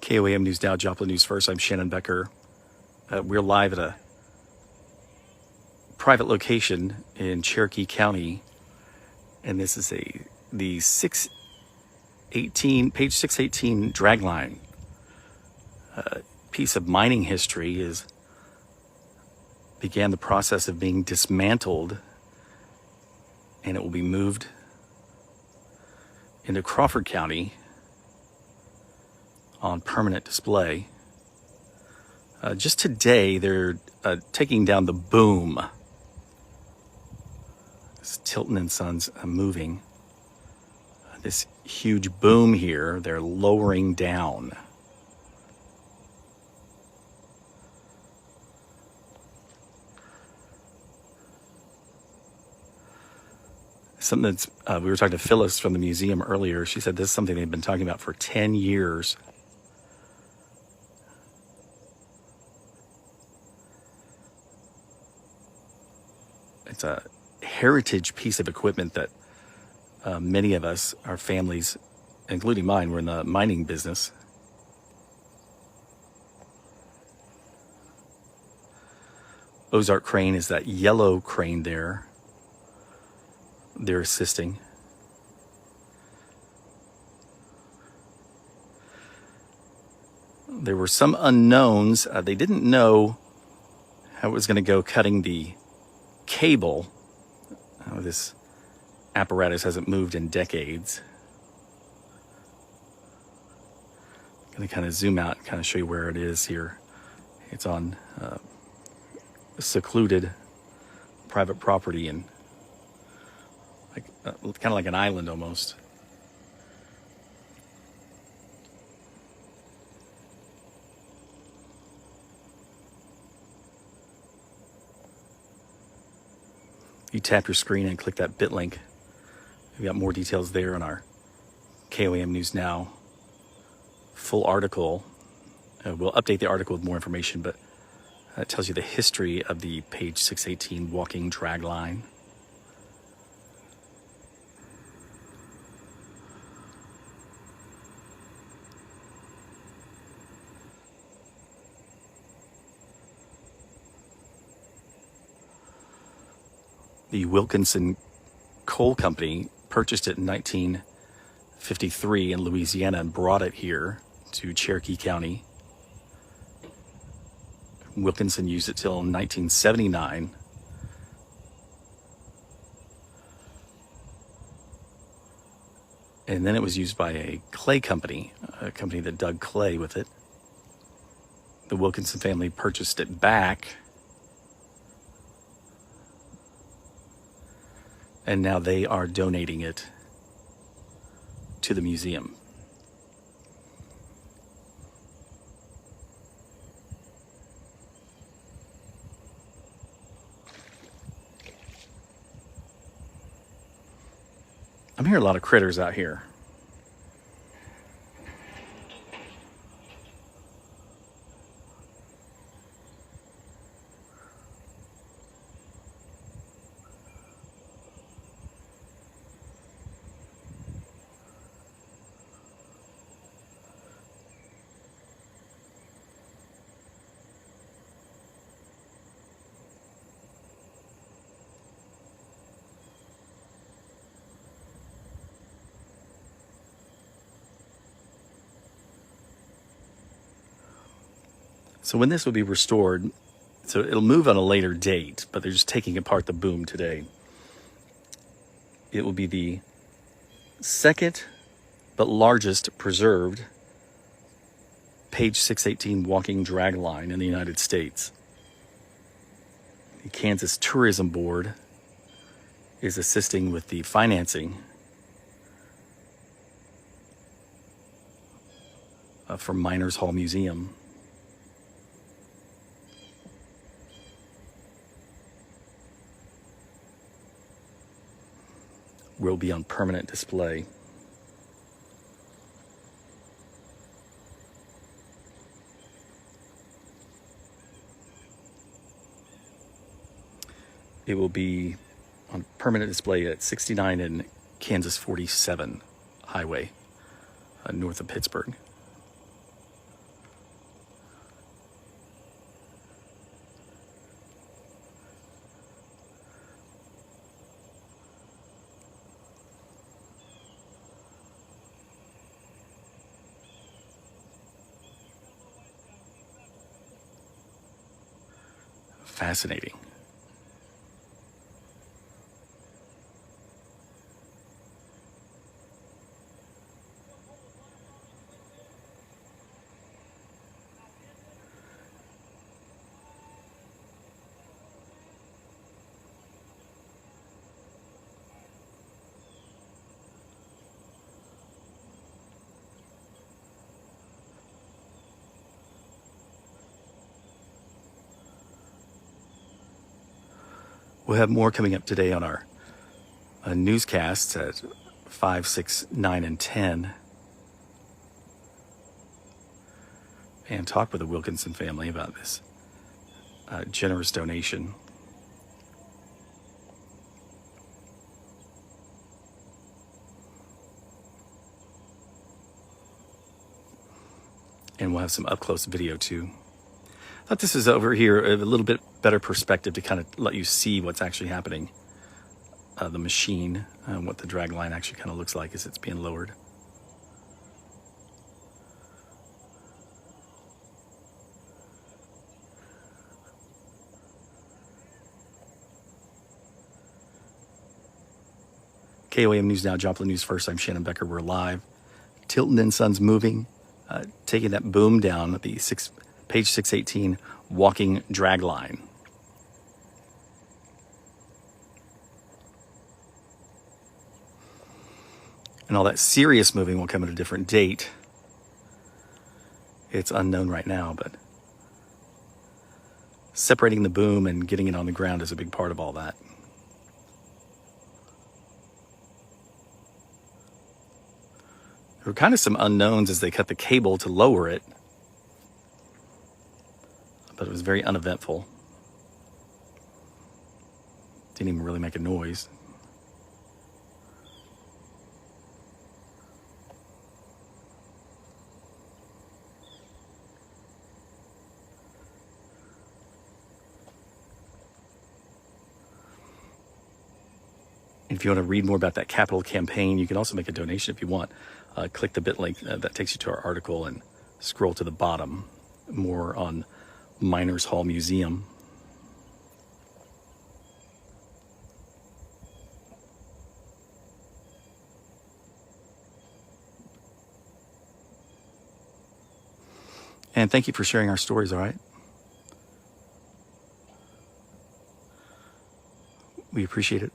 KOAM News Now, jln News First. I'm Shannon Becker. We're live at a private location in Cherokee County, and this is the 618 page 618 dragline. Piece of mining history began the process of being dismantled, and it will be moved into Crawford County on permanent display. Just today, they're taking down the boom. It's Tilton and Sons moving. This huge boom here, they're lowering down. Something that's, we were talking to Phyllis from the museum earlier. She said this is something they've been talking about for 10 years. It's a heritage piece of equipment that many of us, our families, including mine, were in the mining business. Ozark Crane is that yellow crane there. They're assisting. There were some unknowns. They didn't know how it was going to go cutting the cable. This apparatus hasn't moved in decades. I'm going to kind of zoom out and kind of show you where it is here. It's on secluded private property and kind of like an island almost. You tap your screen and click that bit link. We've got more details there on our KOAM News Now full article. We'll update the article with more information, but it tells you the history of the page 618 Walking Dragline. The Wilkinson Coal Company purchased it in 1953 in Louisiana and brought it here to Cherokee County. Wilkinson used it till 1979. And then it was used by a clay company, a company that dug clay with it. The Wilkinson family purchased it back, and now they are donating it to the museum. I'm hearing a lot of critters out here. So when this will be restored, so it'll move on a later date, but they're just taking apart the boom today. It will be the second but largest preserved page 618 walking dragline in the United States. The Kansas Tourism Board is assisting with the financing for Miners Hall Museum. Will be on permanent display. It will be on permanent display at 69 and Kansas 47 Highway, north of Pittsburgh. Fascinating. We'll have more coming up today on our newscasts at 5, 6, 9, and 10. And talk with the Wilkinson family about this generous donation. And we'll have some up-close video too. I thought this is over here a little bit better perspective to kind of let you see what's actually happening. The machine, what the drag line actually kind of looks like as it's being lowered. KOAM News Now, jln News First. I'm Shannon Becker. We're live. Tilton and Sons Moving, taking that boom down at the page 618 Walking Dragline. And all that serious moving will come at a different date. It's unknown right now, but separating the boom and getting it on the ground is a big part of all that. There were kind of some unknowns as they cut the cable to lower it, but it was very uneventful. Didn't even really make a noise. If you want to read more about that capital campaign, you can also make a donation if you want. Click the bit link that takes you to our article and scroll to the bottom. More on Miners Hall Museum. And thank you for sharing our stories, all right? We appreciate it.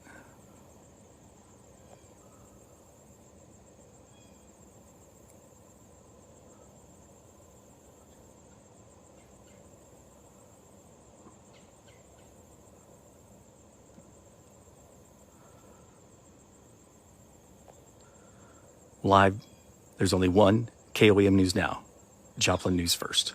Live, there's only one KOAM News Now, jln News First.